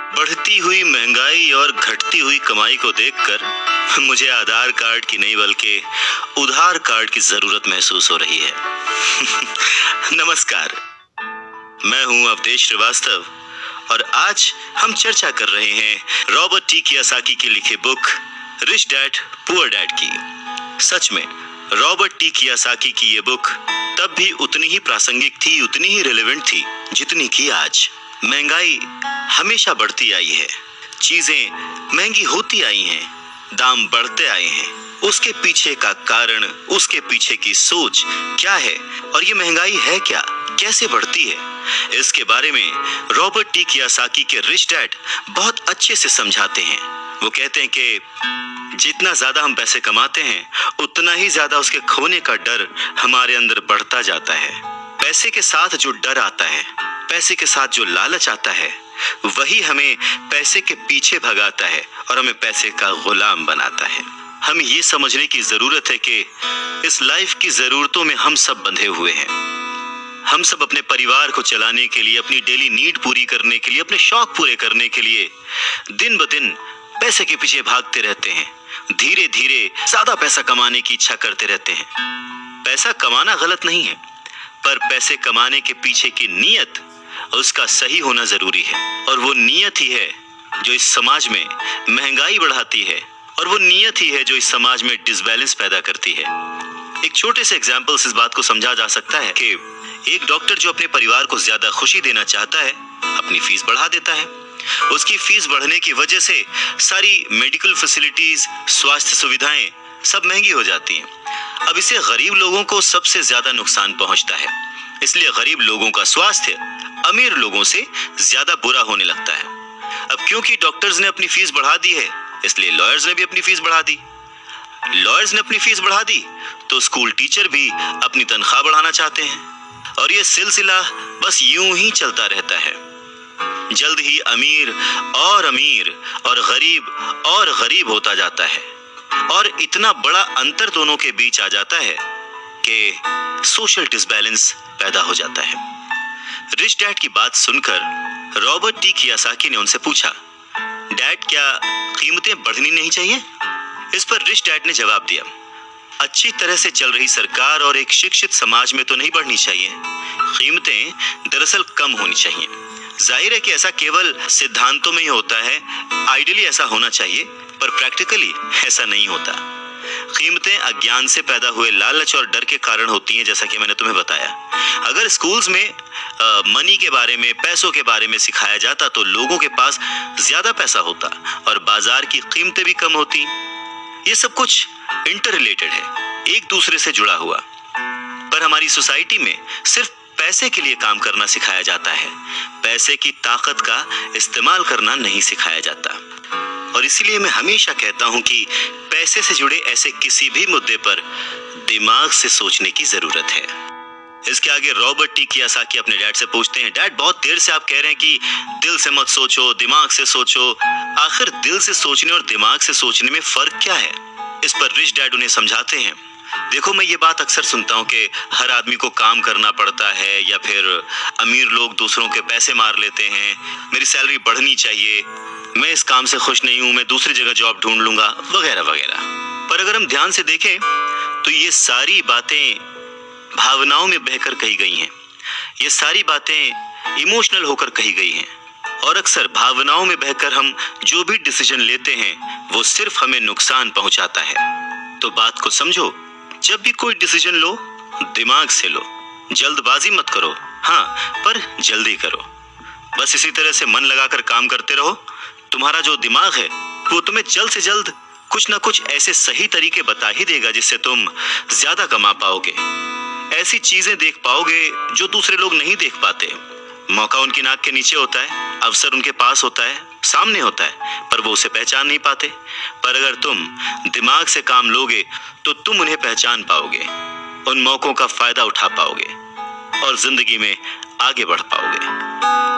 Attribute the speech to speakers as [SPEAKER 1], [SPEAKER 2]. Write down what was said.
[SPEAKER 1] बढ़ती हुई महंगाई और घटती हुई कमाई को देखकर मुझे आधार कार्ड की नहीं बल्कि उधार कार्ड की जरूरत महसूस हो रही है। नमस्कार, मैं हूं अवधेश श्रीवास्तव और आज हम चर्चा कर रहे हैं रॉबर्ट टी कियोसाकी की लिखी book rich dad poor dad की। सच में रॉबर्ट टी कियोसाकी की ये बुक तब भी उतनी ही प्रासंगिक थी, उतनी ही रिलेवेंट थी जितनी कि आज। महंगाई हमेशा बढ़ती आई है, चीजें महंगी होती आई हैं, दाम बढ़ते आए हैं। उसके पीछे का कारण, उसके पीछे की सोच क्या है और ये महंगाई है क्या, कैसे बढ़ती है, इसके बारे में रॉबर्ट टी कियोसाकी के रिच डैड बहुत अच्छे से समझाते हैं। वो कहते हैं कि जितना ज्यादा हम पैसे कमाते हैं उतना ही ज्यादा उसके खोने का डर हमारे अंदर बढ़ता जाता है। पैसे के साथ जो डर आता है, पैसे के साथ जो लालच आता है, वही हमें पैसे के पीछे भगाता है और हमें पैसे का गुलाम बनाता है। हमें ये समझने की जरूरत है कि इस लाइफ की जरूरतों में हम सब बंधे हुए हैं। हम सब अपने परिवार को चलाने के लिए, अपनी डेली नीड पूरी करने के लिए, अपने शौक पूरे करने के लिए दिन ब दिन पैसे के पीछे भागते रहते हैं। धीरे धीरे ज्यादा पैसा कमाने की इच्छा करते रहते हैं। पैसा कमाना गलत नहीं है, पर पैसे कमाने के पीछे की नीयत, उसका सही होना जरूरी है। और वो नीयत ही है जो इस समाज में महंगाई बढ़ाती है, और वो नीयत ही है जो इस समाज में डिसबैलेंस पैदा करती है। एक छोटे से एग्जाम्पल से इस बात को समझा जा सकता है कि एक डॉक्टर जो अपने परिवार को ज्यादा खुशी देना चाहता है, अपनी फीस बढ़ा देता है। उसकी फीस बढ़ने की वजह से सारी मेडिकल फैसिलिटीज, स्वास्थ्य सुविधाएं सब महंगी हो जाती हैं। अब इससे गरीब लोगों को सबसे ज्यादा नुकसान पहुंचता है। इसलिए गरीब लोगों का स्वास्थ्य अमीर लोगों से ज्यादा बुरा होने लगता है। अब क्योंकि डॉक्टर्स ने अपनी फीस बढ़ा दी है, इसलिए लॉयर्स ने भी अपनी फीस बढ़ा दी। लॉयर्स ने अपनी फीस बढ़ा दी तो स्कूल टीचर भी अपनी तनख्वाह बढ़ाना चाहते हैं, और यह सिलसिला बस यूं ही चलता रहता है। जल्द ही अमीर और गरीब होता जाता है, और इतना बड़ा अंतर दोनों के बीच आ जाता है कि सोशल डिसबैलेंस पैदा हो जाता है। रिच डैड की बात सुनकर रॉबर्ट टी कियोसाकी ने उनसे पूछा, डैड क्या कीमतें बढ़नी नहीं चाहिए? इस पर रिच डैड ने जवाब दिया, अच्छी तरह से चल रही सरकार और एक शिक्षित समाज में तो नहीं बढ़नी चाहिए। कीमतें दरअसल कम होनी चाहिए। जाहिर है कि ऐसा केवल सिद्धांतों में ही होता है, आइडियली ऐसा होना चाहिए, पर प्रैक्टिकली ऐसा नहीं होता। कीमतें अज्ञान से पैदा हुए लालच और डर के कारण होती हैं, जैसा कि मैंने तुम्हें बताया। अगर स्कूल्स में मनी के बारे में, पैसों के बारे में सिखाया जाता तो लोगों के पास ज्यादा पैसा होता और बाजार की कीमतें भी कम होती। ये सब कुछ इंटर रिलेटेड है, एक दूसरे से जुड़ा हुआ। पर हमारी सोसाइटी में सिर्फ पैसे के लिए काम करना सिखाया जाता है, पैसे की ताकत का इस्तेमाल करना नहीं सिखाया जाता। और इसीलिए मैं हमेशा कहता हूं कि पैसे से जुड़े ऐसे किसी भी मुद्दे पर दिमाग से सोचने की जरूरत है। इसके आगे रॉबर्ट टी कियोसाकी अपने डैड से पूछते हैं, डैड बहुत देर से आप कह रहे हैं कि दिल से मत सोचो, दिमाग से सोचो। आखिर दिल से सोचने और दिमाग से सोचने में फर्क क्या है? इस पर रिच डैड उन्हें समझाते हैं, देखो मैं ये बात अक्सर सुनता हूँ कि हर आदमी को काम करना पड़ता है, या फिर अमीर लोग दूसरों के पैसे मार लेते हैं, मेरी सैलरी बढ़नी चाहिए, मैं इस काम से खुश नहीं हूँ, मैं दूसरी जगह जॉब ढूंढ लूंगा, वगैरह वगैरह। पर अगर हम ध्यान से देखें तो ये सारी बातें भावनाओं में बहकर कही गई हैं। ये सारी बातें इमोशनल होकर कही गई हैं, और अक्सर भावनाओं में बहकर हम जो भी डिसीजन लेते हैं वो सिर्फ हमें नुकसान पहुंचाता है। तो बात को समझो, जब भी कोई डिसीजन लो दिमाग से लो, जल्दबाजी मत करो, हाँ पर जल्दी करो। बस इसी तरह से मन लगाकर काम करते रहो। तुम्हारा जो दिमाग है वो तुम्हें जल्द से जल्द कुछ ना कुछ ऐसे सही तरीके बता ही देगा जिससे तुम ज्यादा कमा पाओगे, ऐसी चीजें देख पाओगे जो दूसरे लोग नहीं देख पाते। मौका उनकी नाक के नीचे होता है, अवसर उनके पास होता है, सामने होता है, पर वो उसे पहचान नहीं पाते। पर अगर तुम दिमाग से काम लोगे तो तुम उन्हें पहचान पाओगे, उन मौकों का फायदा उठा पाओगे और जिंदगी में आगे बढ़ पाओगे।